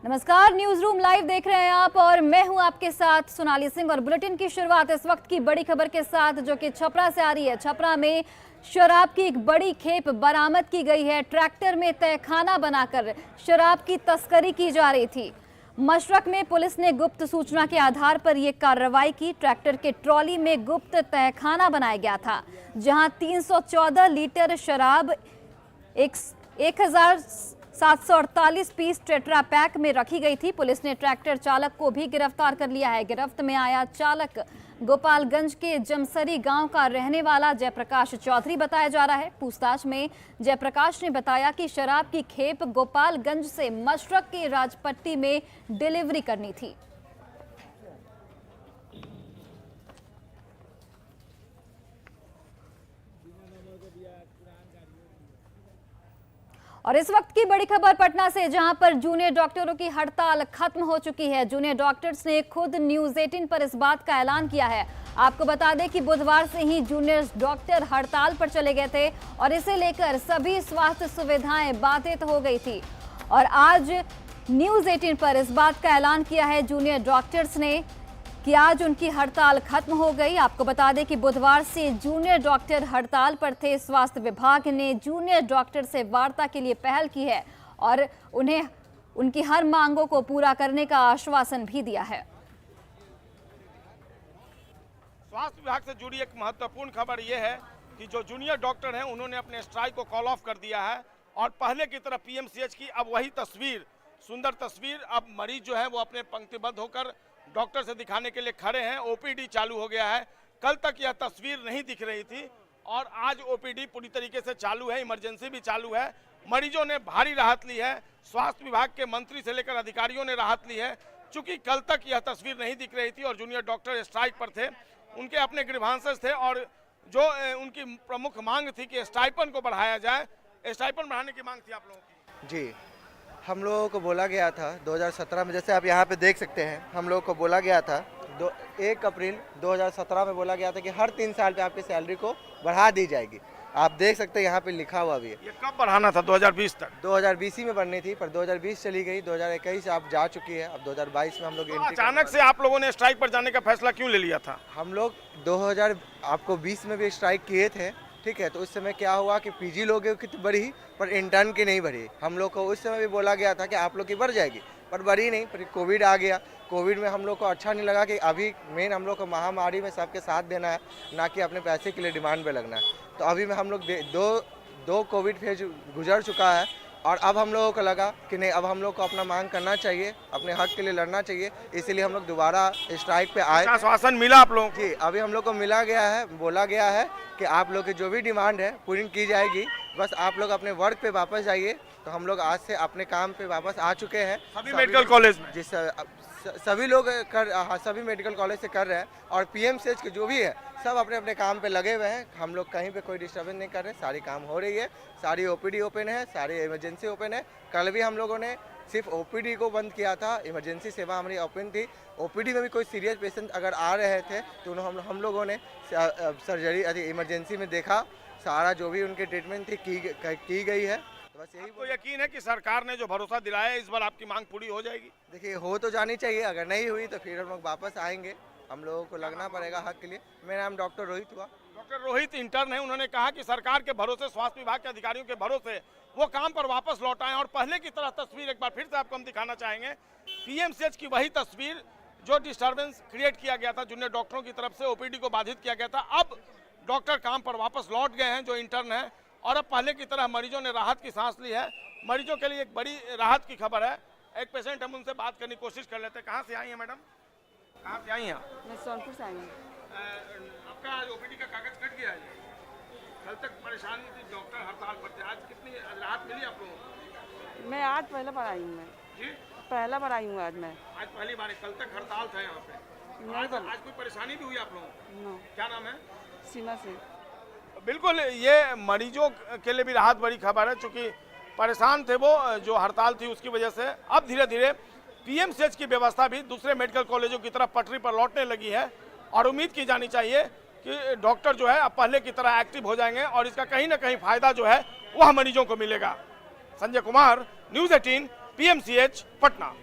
नमस्कार, news room live देख रहे हैं आप और मैं हूं आपके साथ सोनाली सिंह। और बुलेटिन की शुरुआत इस वक्त की बड़ी खबर के साथ जो कि छपरा से आ रही है। छपरा में शराब की एक बड़ी खेप बरामद की गई है। ट्रैक्टर में तहखाना बनाकर शराब की तस्करी की जा रही थी। मशरक में पुलिस ने गुप्त सूचना के आधार पर यह कार्रवाई की। ट्रैक्टर के ट्रॉली में गुप्त तहखाना बनाया गया था, जहां 314 लीटर शराब 1748 पीस टेट्रा पैक में रखी गई थी। पुलिस ने ट्रैक्टर चालक को भी गिरफ्तार कर लिया है। गिरफ्त में आया चालक गोपालगंज के जमसरी गांव का रहने वाला जयप्रकाश चौधरी बताया जा रहा है। पूछताछ में जयप्रकाश ने बताया कि शराब की खेप गोपालगंज से मशरक की राजपट्टी में डिलीवरी करनी थी। और इस वक्त की बड़ी खबर पटना से, जहां पर जूनियर डॉक्टरों की हड़ताल खत्म हो चुकी है। जूनियर डॉक्टर्स ने खुद न्यूज 18 पर इस बात का ऐलान किया है। आपको बता दें कि बुधवार से ही जूनियर डॉक्टर हड़ताल पर चले गए थे और इसे लेकर सभी स्वास्थ्य सुविधाएं बाधित हो गई थी। और आज न्यूज 18 पर इस बात का ऐलान किया है जूनियर डॉक्टर्स ने कि आज उनकी हड़ताल खत्म हो गई। आपको बता दें कि बुधवार से जूनियर डॉक्टर हड़ताल पर थे। स्वास्थ्य विभाग ने जूनियर डॉक्टर से वार्ता के लिए पहल की है और उन्हें उनकी हर मांगों को पूरा करने का आश्वासन भी दिया है। स्वास्थ्य विभाग से जुड़ी एक महत्वपूर्ण खबर यह है कि जो जूनियर डॉक्टर हैं उन्होंने अपने स्ट्राइक को कॉल ऑफ कर दिया है और पहले की तरह पीएमसीएच की अब वही तस्वीर, सुंदर तस्वीर, अब मरीज जो है वो अपने पंक्तिबद्ध होकर डॉक्टर से दिखाने के लिए खड़े हैं। ओपीडी चालू हो गया है। कल तक यह तस्वीर नहीं दिख रही थी और आज ओपीडी पूरी तरीके से चालू है। इमरजेंसी भी चालू है। मरीजों ने भारी राहत ली है। स्वास्थ्य विभाग के मंत्री से लेकर अधिकारियों ने राहत ली है। चूंकि कल तक यह तस्वीर नहीं दिख रही थी और जूनियर डॉक्टर स्ट्राइक पर थे, उनके अपने ग्रीवांसेस थे और जो उनकी प्रमुख मांग थी कि स्टाइपेंड को बढ़ाया जाए। स्टाइपेंड बढ़ाने की मांग थी आप लोगों की। जी, हम लोगों को बोला गया था 2017 में, जैसे आप यहाँ पे देख सकते हैं, हम लोगों को बोला गया था 1 अप्रैल 2017 में बोला गया था कि हर 3 साल पे आपकी सैलरी को बढ़ा दी जाएगी। आप देख सकते हैं यहाँ पे लिखा हुआ भी है। ये कब बढ़ाना था? 2020 तक। 2020 ही में बढ़नी थी, पर 2020 चली गई, 2021 आप जा चुकी है। अब 2022 में हम लोग अचानक से आप लोगों ने स्ट्राइक पर जाने का फैसला क्यों ले लिया था? हम लोग 2020 में भी स्ट्राइक किए थे, ठीक है। तो उस समय क्या हुआ कि पीजी लोगों की तो बढ़ी पर इंटर्न की नहीं बढ़ी। हम लोग को उस समय भी बोला गया था कि आप लोग की बढ़ जाएगी, पर बढ़ी नहीं। पर कोविड आ गया। कोविड में हम लोग को अच्छा नहीं लगा कि अभी मेन हम लोग को महामारी में सबके साथ देना है, ना कि अपने पैसे के लिए डिमांड पे लगना है। तो अभी में हम लोग दो कोविड फेज गुजर चुका है और अब हम लोगों को लगा कि नहीं, अब हम लोग को अपना मांग करना चाहिए, अपने हक के लिए लड़ना चाहिए। इसीलिए हम लोग दोबारा स्ट्राइक पे आए। आश्वासन मिला आप लोगों को? जी, अभी हम लोग को मिला गया है, बोला गया है कि आप लोग की जो भी डिमांड है पूरी की जाएगी। बस आप लोग अपने वर्क पे वापस जाइए। तो हम लोग आज से अपने काम पे वापस आ चुके हैं। सभी मेडिकल कॉलेज में? जी, सभी लोग सभी मेडिकल कॉलेज से कर रहे हैं और पीएमसीएच के जो भी है सब अपने अपने काम पे लगे हुए हैं। हम लोग कहीं पे कोई डिस्टर्बेंस नहीं कर रहे। सारी काम हो रही है, सारी ओपीडी ओपन है, सारी इमरजेंसी ओपन है। कल भी हम लोगों ने सिर्फ ओपीडी को बंद किया था, इमरजेंसी सेवा हमारी ओपन थी। ओपीडी में भी कोई सीरियस पेशेंट अगर आ रहे थे तो हम लोगों ने सर्जरी इमरजेंसी में देखा। सारा जो भी उनके ट्रीटमेंट थी की गई है। तो बस यही आपको यकीन है कि सरकार ने जो भरोसा दिलाया है इस बार आपकी मांग पूरी हो जाएगी? देखिए, हो तो जानी चाहिए। अगर नहीं हुई तो फिर हम लोग वापस आएंगे। हम लोगों को लगना पड़ेगा हक के लिए। मेरा नाम डॉक्टर रोहित हुआ। डॉक्टर रोहित इंटर्न है। उन्होंने कहा कि सरकार के भरोसे, स्वास्थ्य विभाग के अधिकारियों के भरोसे वो काम पर वापस लौट आए और पहले की तरह तस्वीर एक बार फिर से आपको हम दिखाना चाहेंगे। पीएमसीएच की वही तस्वीर, जो डिस्टर्बेंस क्रिएट किया गया था जूनियर डॉक्टरों की तरफ से, ओपीडी को बाधित किया गया था। अब डॉक्टर काम पर वापस लौट गए हैं जो इंटर्न है और अब पहले की तरह मरीजों ने राहत की सांस ली है। मरीजों के लिए एक बड़ी राहत की खबर है। एक पेशेंट, हम उनसे बात करने की कोशिश कर लेते हैं। कहाँ से आई हैं मैडम? कहाँ से आई हैं? मैं सोनपुर से आई हूँ। आपका ओपीडी का कागज कट गया है। कल तक परेशानी थी, डॉक्टर हड़ताल पर थे। आज कितनी राहत मिली आप लोगों को? मैं आज पहला बार आई हूँ। मैं जी, पहला बार आई हूँ आज मैं। आज पहली बार है। कल तक हड़ताल था यहाँ पे। आज कोई परेशानी भी हुई आप लोगों को? क्या नाम है? सीमा से। बिल्कुल, ये मरीजों के लिए भी राहत बड़ी खबर है। चूंकि परेशान थे वो, जो हड़ताल थी उसकी वजह से अब धीरे धीरे पीएमसीएच की व्यवस्था भी दूसरे मेडिकल कॉलेजों की तरफ पटरी पर लौटने लगी है और उम्मीद की जानी चाहिए कि डॉक्टर जो है अब पहले की तरह एक्टिव हो जाएंगे और इसका कहीं ना कहीं फायदा जो है वह मरीजों को मिलेगा। Sanjay Kumar, news 18, PMCH, Patna.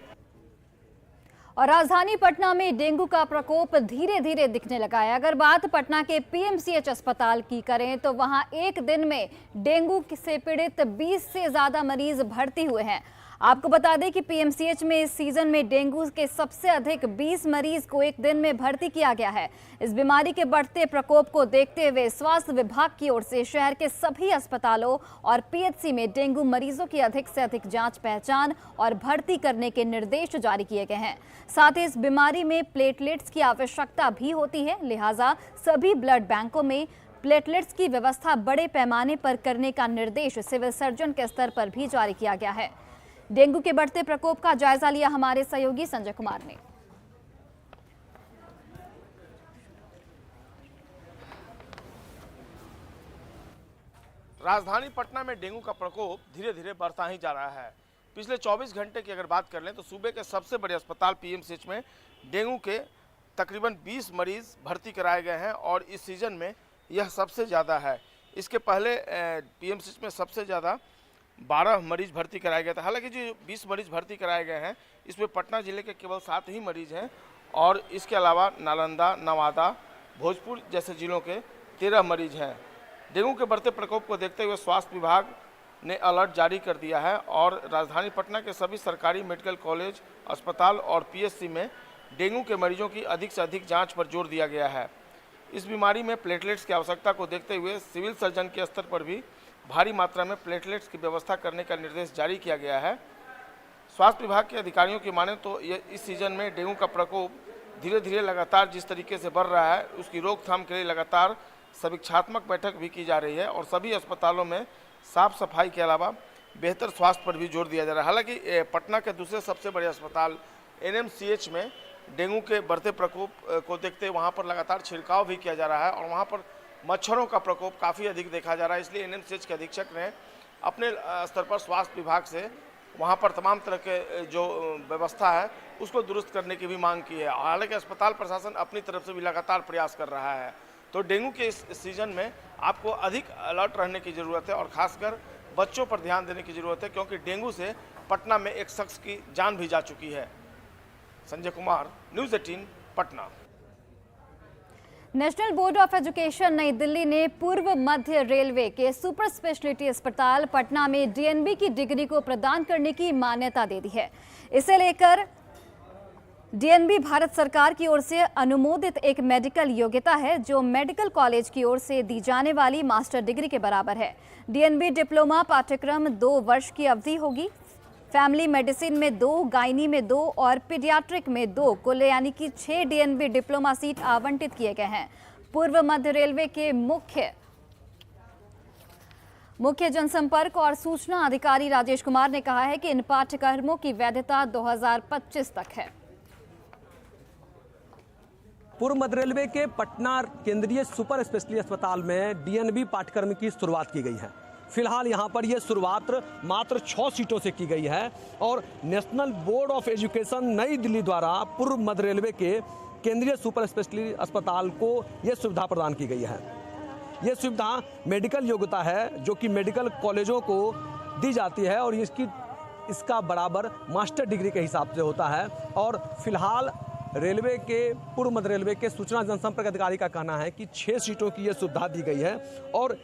और राजधानी पटना में डेंगू का प्रकोप धीरे धीरे दिखने लगा है। अगर बात पटना के पीएमसीएच अस्पताल की करें तो वहां एक दिन में डेंगू से पीड़ित 20 से ज्यादा मरीज भर्ती हुए हैं। आपको बता दें कि पीएमसीएच में इस सीजन में डेंगू के सबसे अधिक 20 मरीज को एक दिन में भर्ती किया गया है। इस बीमारी के बढ़ते प्रकोप को देखते हुए स्वास्थ्य विभाग की ओर से शहर के सभी अस्पतालों और पीएचसी में डेंगू मरीजों की अधिक से अधिक जांच, पहचान और भर्ती करने के निर्देश जारी किए गए हैं। साथ ही इस बीमारी में प्लेटलेट्स की आवश्यकता भी होती है, लिहाजा सभी ब्लड बैंकों में प्लेटलेट्स की व्यवस्था बड़े पैमाने पर करने का निर्देश सिविल सर्जन के स्तर पर भी जारी किया गया है। डेंगू के बढ़ते प्रकोप का जायजा लिया हमारे सहयोगी संजय कुमार ने। राजधानी पटना में डेंगू का प्रकोप धीरे धीरे बढ़ता ही जा रहा है। पिछले 24 घंटे की अगर बात कर लें तो सूबे के सबसे बड़े अस्पताल पीएमसीएच में डेंगू के तकरीबन 20 मरीज भर्ती कराए गए हैं और इस सीजन में यह सबसे ज़्यादा है। इसके पहले पीएमसीएच में सबसे ज़्यादा 12 मरीज भर्ती कराए गए थे। हालांकि जो 20 मरीज भर्ती कराए गए हैं इसमें पटना जिले के केवल 7 ही मरीज हैं और इसके अलावा नालंदा, नवादा, भोजपुर जैसे जिलों के 13 मरीज हैं। डेंगू के बढ़ते प्रकोप को देखते हुए स्वास्थ्य विभाग ने अलर्ट जारी कर दिया है और राजधानी पटना के सभी सरकारी मेडिकल कॉलेज, अस्पताल और पीएचसी में डेंगू के मरीजों की अधिक से अधिक जाँच पर जोर दिया गया है। इस बीमारी में प्लेटलेट्स की आवश्यकता को देखते हुए सिविल सर्जन के स्तर पर भी भारी मात्रा में प्लेटलेट्स की व्यवस्था करने का निर्देश जारी किया गया है। स्वास्थ्य विभाग के अधिकारियों की माने तो इस सीजन में डेंगू का प्रकोप धीरे धीरे लगातार जिस तरीके से बढ़ रहा है उसकी रोकथाम के लिए लगातार समीक्षात्मक बैठक भी की जा रही है और सभी अस्पतालों में साफ सफाई के अलावा बेहतर स्वास्थ्य पर भी जोर दिया जा रहा है। हालांकि पटना के दूसरे सबसे बड़े अस्पताल एनएमसीएच में डेंगू के बढ़ते प्रकोप को देखते वहाँ पर लगातार छिड़काव भी किया जा रहा है और वहाँ पर मच्छरों का प्रकोप काफ़ी अधिक देखा जा रहा है। इसलिए एनएमसीएच के अधीक्षक ने अपने स्तर पर स्वास्थ्य विभाग से वहां पर तमाम तरह के जो व्यवस्था है उसको दुरुस्त करने की भी मांग की है। हालांकि अस्पताल प्रशासन अपनी तरफ से भी लगातार प्रयास कर रहा है। तो डेंगू के इस सीजन में आपको अधिक अलर्ट रहने की ज़रूरत है और ख़ासकर बच्चों पर ध्यान देने की ज़रूरत है क्योंकि डेंगू से पटना में एक शख्स की जान भी जा चुकी है। Sanjay Kumar, news 18 Patna. National board of education नई दिल्ली ने पूर्व मध्य रेलवे के सुपर स्पेशलिटी अस्पताल पटना में डीएनबी की डिग्री को प्रदान करने की मान्यता दे दी है। इसे लेकर डीएनबी भारत सरकार की ओर से अनुमोदित एक मेडिकल योग्यता है जो मेडिकल कॉलेज की ओर से दी जाने वाली मास्टर डिग्री के बराबर है। डीएनबी डिप्लोमा पाठ्यक्रम 2 वर्ष की अवधि होगी। फैमिली मेडिसिन में 2, गायनी में 2 और पीडियाट्रिक में 2 कुल यानी कि 6 डीएनबी डिप्लोमा सीट आवंटित किए गए हैं। पूर्व मध्य रेलवे के मुख्य जनसंपर्क और सूचना अधिकारी राजेश कुमार ने कहा है कि इन पाठ्यक्रमों की वैधता 2025 तक है। पूर्व मध्य रेलवे के पटना केंद्रीय सुपर स्पेशलिटी अस्पताल में डीएनबी पाठ्यक्रम की शुरुआत की गई है। फिलहाल यहाँ पर यह शुरुआत मात्र 6 सीटों से की गई है और नेशनल बोर्ड ऑफ एजुकेशन नई दिल्ली द्वारा पूर्व मध्य रेलवे के केंद्रीय सुपर स्पेशलिटी अस्पताल को यह सुविधा प्रदान की गई है। यह सुविधा मेडिकल योग्यता है जो कि मेडिकल कॉलेजों को दी जाती है और इसका बराबर मास्टर डिग्री के हिसाब से होता है। और फिलहाल रेलवे के पूर्व मध्य रेलवे के सूचना जनसंपर्क अधिकारी का कहना है कि 6 सीटों की यह सुविधा दी गई है और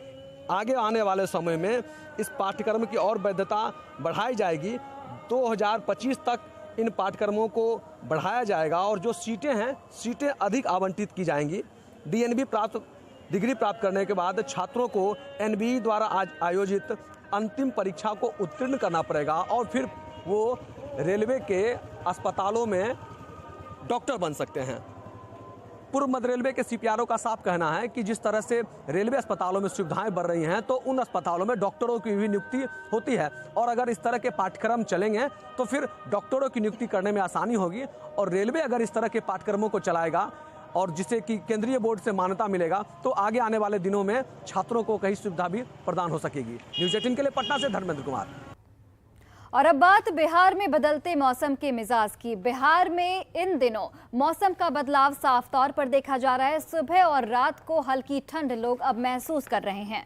आगे आने वाले समय में इस पाठ्यक्रम की और वैधता बढ़ाई जाएगी। 2025 तक इन पाठ्यक्रमों को बढ़ाया जाएगा और जो सीटें हैं सीटें अधिक आवंटित की जाएंगी। डीएनबी डिग्री प्राप्त करने के बाद छात्रों को एनबीई द्वारा आज आयोजित अंतिम परीक्षा को उत्तीर्ण करना पड़ेगा और फिर वो रेलवे के अस्पतालों में डॉक्टर बन सकते हैं। पूर्व मध्य रेलवे के सीपीआरओ का साफ कहना है कि जिस तरह से रेलवे अस्पतालों में सुविधाएं बढ़ रही हैं तो उन अस्पतालों में डॉक्टरों की भी नियुक्ति होती है और अगर इस तरह के पाठ्यक्रम चलेंगे तो फिर डॉक्टरों की नियुक्ति करने में आसानी होगी और रेलवे अगर इस तरह के पाठ्यक्रमों को चलाएगा और जिसे कि केंद्रीय बोर्ड से मान्यता मिलेगा तो आगे आने वाले दिनों में छात्रों को कई सुविधा भी प्रदान हो सकेगी। न्यूज़ 18 के लिए पटना से धर्मेंद्र कुमार। और अब बात बिहार में बदलते मौसम के मिजाज की। बिहार में इन दिनों मौसम का बदलाव साफ तौर पर देखा जा रहा है। सुबह और रात को हल्की ठंड लोग अब महसूस कर रहे हैं।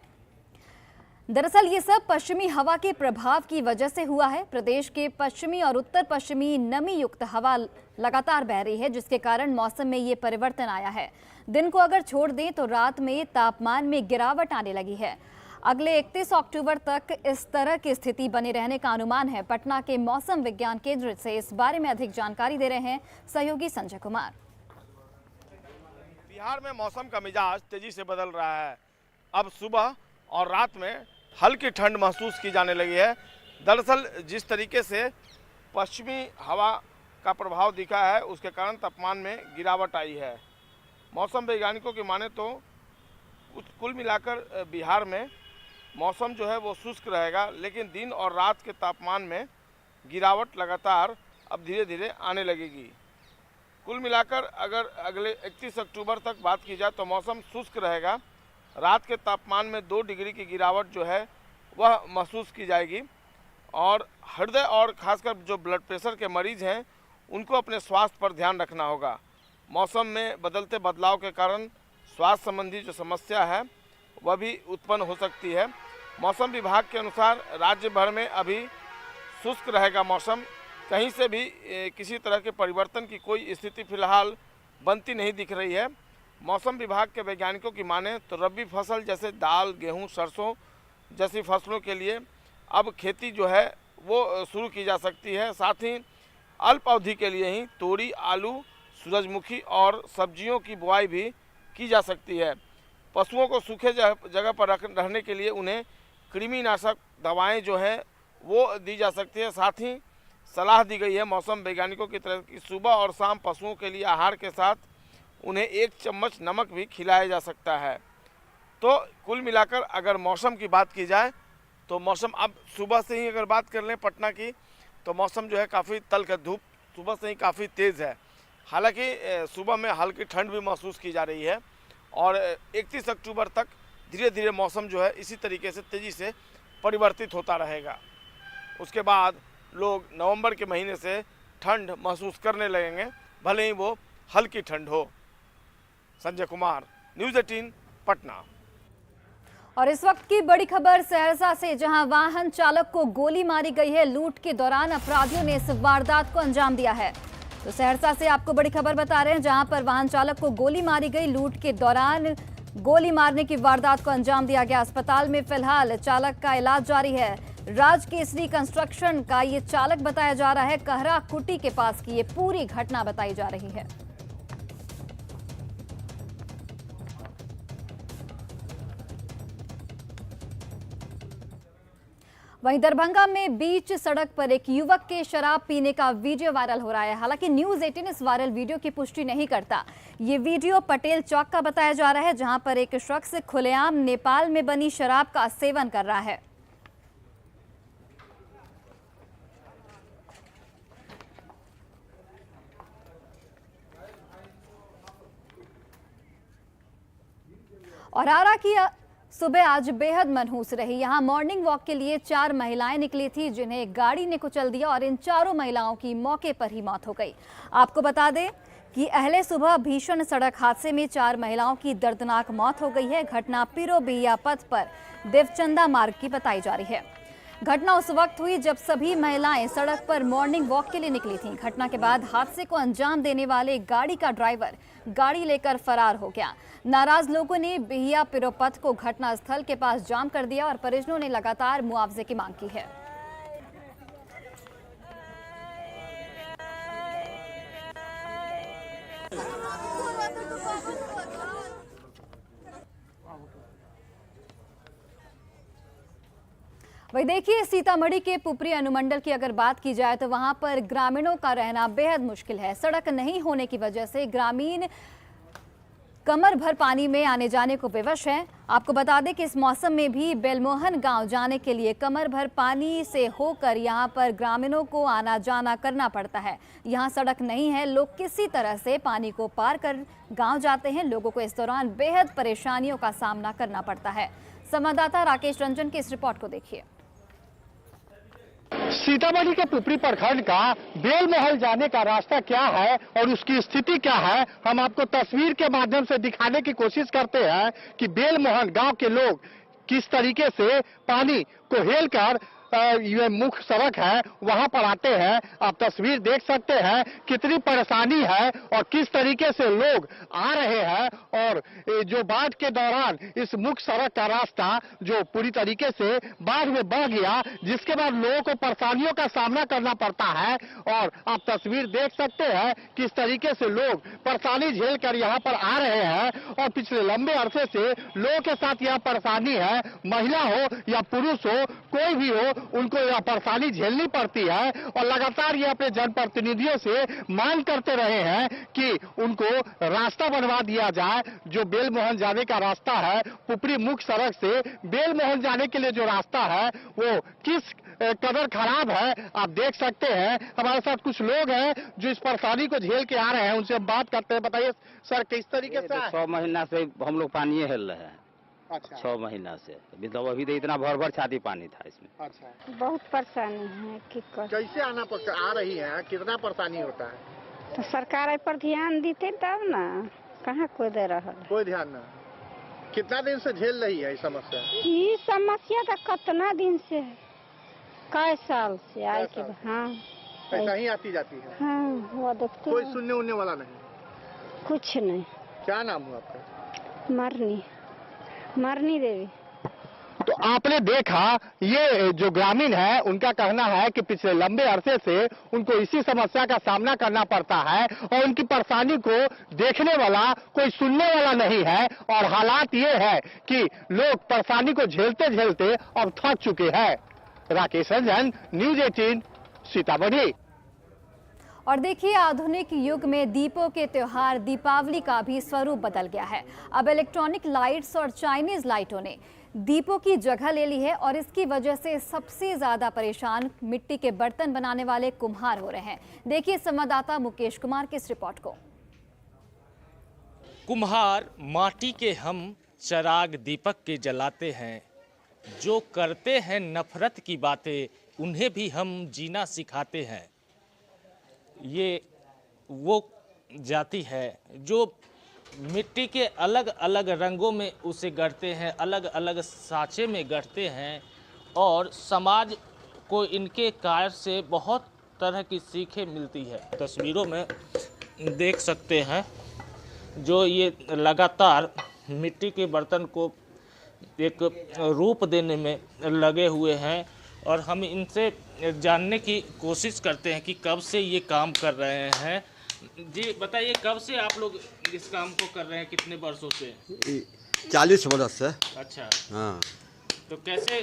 दरअसल ये सब पश्चिमी हवा के प्रभाव की वजह से हुआ है। प्रदेश के पश्चिमी और उत्तर पश्चिमी नमी युक्त हवा लगातार बह रही है, जिसके कारण मौसम में ये परिवर्तन आया है। दिन को अगर छोड़ दें तो रात में तापमान में गिरावट आने लगी है। अगले 31 अक्टूबर तक इस तरह की स्थिति बने रहने का अनुमान है। पटना के मौसम विज्ञान केंद्र से इस बारे में अधिक जानकारी दे रहे हैं सहयोगी संजय कुमार। बिहार में मौसम का मिजाज तेजी से बदल रहा है। अब सुबह और रात में हल्की ठंड महसूस की जाने लगी है। दरअसल जिस तरीके से पश्चिमी हवा का प्रभाव दिखा है, उसके कारण तापमान में गिरावट आई है। मौसम वैज्ञानिकों की माने तो कुल मिलाकर बिहार में मौसम जो है वो शुष्क रहेगा, लेकिन दिन और रात के तापमान में गिरावट लगातार अब धीरे धीरे आने लगेगी। कुल मिलाकर अगर अगले 31 अक्टूबर तक बात की जाए तो मौसम शुष्क रहेगा। रात के तापमान में 2 डिग्री की गिरावट जो है वह महसूस की जाएगी। और हृदय और खासकर जो ब्लड प्रेशर के मरीज हैं, उनको अपने स्वास्थ्य पर ध्यान रखना होगा। मौसम में बदलते बदलाव के कारण स्वास्थ्य संबंधी जो समस्या है वह भी उत्पन्न हो सकती है। मौसम विभाग के अनुसार राज्य भर में अभी शुष्क रहेगा मौसम। कहीं से भी किसी तरह के परिवर्तन की कोई स्थिति फिलहाल बनती नहीं दिख रही है। मौसम विभाग के वैज्ञानिकों की माने तो रबी फसल जैसे दाल, गेहूं, सरसों जैसी फसलों के लिए अब खेती जो है वो शुरू की जा सकती है। साथ ही अल्प अवधि के लिए ही तोरी, आलू, सूरजमुखी और सब्जियों की बुआई भी की जा सकती है। पशुओं को सूखे जगह पर रहने के लिए उन्हें कृमिनाशक दवाएं जो हैं वो दी जा सकती है। साथ ही सलाह दी गई है मौसम वैज्ञानिकों की तरफ कि सुबह और शाम पशुओं के लिए आहार के साथ उन्हें 1 चम्मच नमक भी खिलाया जा सकता है। तो कुल मिलाकर अगर मौसम की बात की जाए तो मौसम अब सुबह से ही अगर बात कर लें पटना की, तो मौसम जो है काफ़ी तल्ख धूप सुबह से ही काफ़ी तेज़ है। हालांकि सुबह में हल्की ठंड भी महसूस की जा रही है और 31 अक्टूबर तक धीरे धीरे मौसम जो है इसी तरीके से तेज़ी से परिवर्तित होता रहेगा। उसके बाद लोग नवंबर के महीने से ठंड महसूस करने लगेंगे, भले ही वो हल्की ठंड हो। संजय कुमार, न्यूज़ 18 पटना। और इस वक्त की बड़ी खबर सहरसा से, जहां वाहन चालक को गोली मारी गई है। लूट के दौरान अपराधियों ने इस वारदात को अंजाम दिया है। तो सहरसा से आपको बड़ी खबर बता रहे हैं, जहां पर वाहन चालक को गोली मारी गई। लूट के दौरान गोली मारने की वारदात को अंजाम दिया गया। अस्पताल में फिलहाल चालक का इलाज जारी है। राज केसरी कंस्ट्रक्शन का ये चालक बताया जा रहा है। कहरा कुटी के पास की ये पूरी घटना बताई जा रही है। वहीं दरभंगा में बीच सड़क पर एक युवक के शराब पीने का वीडियो वायरल हो रहा है। हालांकि न्यूज़ 18 इस वायरल वीडियो की पुष्टि नहीं करता। ये वीडियो पटेल चौक का बताया जा रहा है, जहां पर एक शख्स खुलेआम नेपाल में बनी शराब का सेवन कर रहा है। और आरा की सुबह आज बेहद मनहूस रही। यहां मॉर्निंग वॉक के लिए 4 महिलाएं निकली थी, जिन्हें गाड़ी ने कुचल दिया और इन चारों महिलाओं की मौके पर ही मौत हो गई। आपको बता दें कि अहले सुबह भीषण सड़क हादसे में 4 महिलाओं की दर्दनाक मौत हो गई है। घटना पिरोबिया पथ पर देवचंदा मार्ग की बताई जा रही है। घटना उस वक्त हुई जब सभी महिलाएं सड़क पर मॉर्निंग वॉक के लिए निकली थीं। घटना के बाद हादसे को अंजाम देने वाले गाड़ी का ड्राइवर गाड़ी लेकर फरार हो गया। नाराज लोगों ने बिहिया पिरोपथ को घटनास्थल के पास जाम कर दिया और परिजनों ने लगातार मुआवजे की मांग की है। वही देखिए, सीतामढ़ी के पुपरी अनुमंडल की अगर बात की जाए तो वहां पर ग्रामीणों का रहना बेहद मुश्किल है। सड़क नहीं होने की वजह से ग्रामीण कमर भर पानी में आने जाने को विवश है। आपको बता दें कि इस मौसम में भी बेलमोहन गांव जाने के लिए कमर भर पानी से होकर यहां पर ग्रामीणों को आना जाना करना पड़ता है। यहां सड़क नहीं है, लोग किसी तरह से पानी को पार कर गांव जाते हैं। लोगों को इस दौरान बेहद परेशानियों का सामना करना पड़ता है। संवाददाता राकेश रंजन की इस रिपोर्ट को देखिए। सीतामढ़ी के पुपरी प्रखंड का बेलमोहल जाने का रास्ता क्या है और उसकी स्थिति क्या है, हम आपको तस्वीर के माध्यम से दिखाने की कोशिश करते हैं कि बेलमोहन गांव के लोग किस तरीके से पानी को हेलकर ये मुख्य सड़क है वहां पर आते हैं। आप तस्वीर देख सकते हैं कितनी परेशानी है और किस तरीके से लोग आ रहे हैं। और जो बाढ़ के दौरान इस मुख्य सड़क का रास्ता जो पूरी तरीके से बाढ़ में बह गया, जिसके बाद लोगों को परेशानियों का सामना करना पड़ता है। और आप तस्वीर देख सकते हैं किस तरीके से लोग परेशानी झेल कर यहाँ पर आ रहे हैं। और पिछले लंबे अरसे से लोगों के साथ यह परेशानी है, महिला हो या पुरुष हो, कोई भी हो, उनको यह परेशानी झेलनी पड़ती है। और लगातार ये अपने जनप्रतिनिधियों से मांग करते रहे हैं कि उनको रास्ता बनवा दिया जाए। जो बेलमोहन जाने का रास्ता है, पुपरी मुख्य सड़क से बेलमोहन जाने के लिए जो रास्ता है वो किस कदर खराब है आप देख सकते हैं। हमारे साथ कुछ लोग हैं जो इस परेशानी को झेल के आ रहे हैं, उनसे बात करते हैं। बताइए सर, किस तरीके से 6 महीना से हम लोग पानी हिल रहे हैं। अच्छा, 6 महीना से अभी तो इतना भर छाती पानी था इसमें। अच्छा, बहुत परेशानी है कि कैसे आना पड़ता, आ रही है, कितना परेशानी होता है? तो सरकार एहि पर ध्यान देते तब ना, कहाँ कोई दे रहा। कोई ध्यान ना। कितना दिन से झेल रही है ये समस्या? ये समस्या तो कितना दिन से है, कई साल से आई के। हाँ, ऐसा ही आती जाती है। हाँ, वो देखते कोई हैं। सुनने उनने वाला नहीं? कुछ नहीं। क्या नाम हुआ आपका? मरनी देवी। तो आपने देखा, ये जो ग्रामीण है उनका कहना है कि पिछले लंबे अरसे से उनको इसी समस्या का सामना करना पड़ता है और उनकी परेशानी को देखने वाला कोई सुनने वाला नहीं है। और हालात ये है कि लोग परेशानी को झेलते झेलते अब थक चुके हैं। राकेश रंजन, न्यूज 18, सीतामढ़ी। और देखिए, आधुनिक युग में दीपों के त्योहार दीपावली का भी स्वरूप बदल गया है। अब इलेक्ट्रॉनिक लाइट्स और चाइनीज लाइटों ने दीपों की जगह ले ली है और इसकी वजह से सबसे ज्यादा परेशान मिट्टी के बर्तन बनाने वाले कुम्हार हो रहे हैं। देखिए संवाददाता मुकेश कुमार की इस रिपोर्ट को। कुम्हार माटी के हम चराग दीपक के जलाते हैं, जो करते हैं नफरत की बातें उन्हें भी हम जीना सिखाते हैं। ये वो जाति है जो मिट्टी के अलग अलग रंगों में उसे गढ़ते हैं, अलग अलग साँचे में गढ़ते हैं और समाज को इनके कार्य से बहुत तरह की सीखें मिलती है। तस्वीरों में देख सकते हैं जो ये लगातार मिट्टी के बर्तन को एक रूप देने में लगे हुए हैं और हम इनसे जानने की कोशिश करते हैं कि कब से ये काम कर रहे हैं। जी बताइए, कब से आप लोग इस काम को कर रहे हैं, कितने वर्षों से? 40 वर्ष से। अच्छा, हाँ। तो कैसे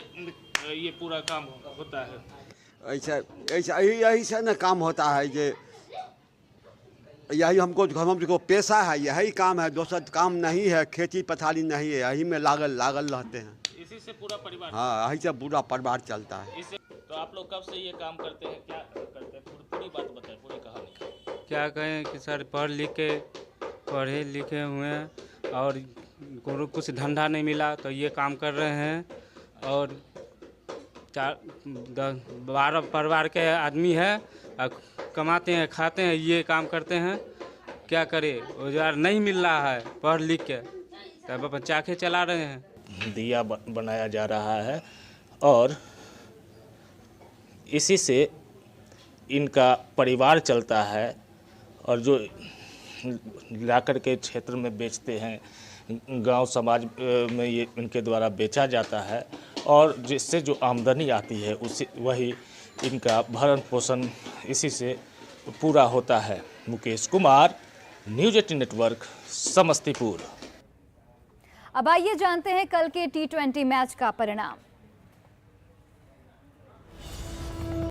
ये पूरा काम होता है? ऐसा यही से ना काम होता है। ये यही हमको पेशा है, यही काम है, दूसरा काम नहीं है। खेती पथारी नहीं है, यही में लागल रहते हैं। इसी से पूरा परिवार? हाँ, यही से पूरा परिवार चलता है। तो आप लोग कब से ये काम करते हैं, क्या करते हैं, पूरी बात बताएं, पूरी कहानी। क्या कहें कि सर पढ़े लिखे हुए हैं और कुछ धंधा नहीं मिला तो ये काम कर रहे हैं। और 12 परिवार के आदमी है, कमाते हैं, खाते हैं, ये काम करते हैं। क्या करें, रोजगार नहीं मिल रहा है पढ़ लिख के, तब अपन चाखे चला रहे हैं। दिया बनाया जा रहा है और इसी से इनका परिवार चलता है और जो लाकर के क्षेत्र में बेचते हैं, गांव समाज में ये इनके द्वारा बेचा जाता है और जिससे जो आमदनी आती है उससे वही इनका भरण पोषण इसी से पूरा होता है। Mukesh Kumar, news 18 network, Samastipur. अब आइए जानते हैं कल के T20 मैच का परिणाम।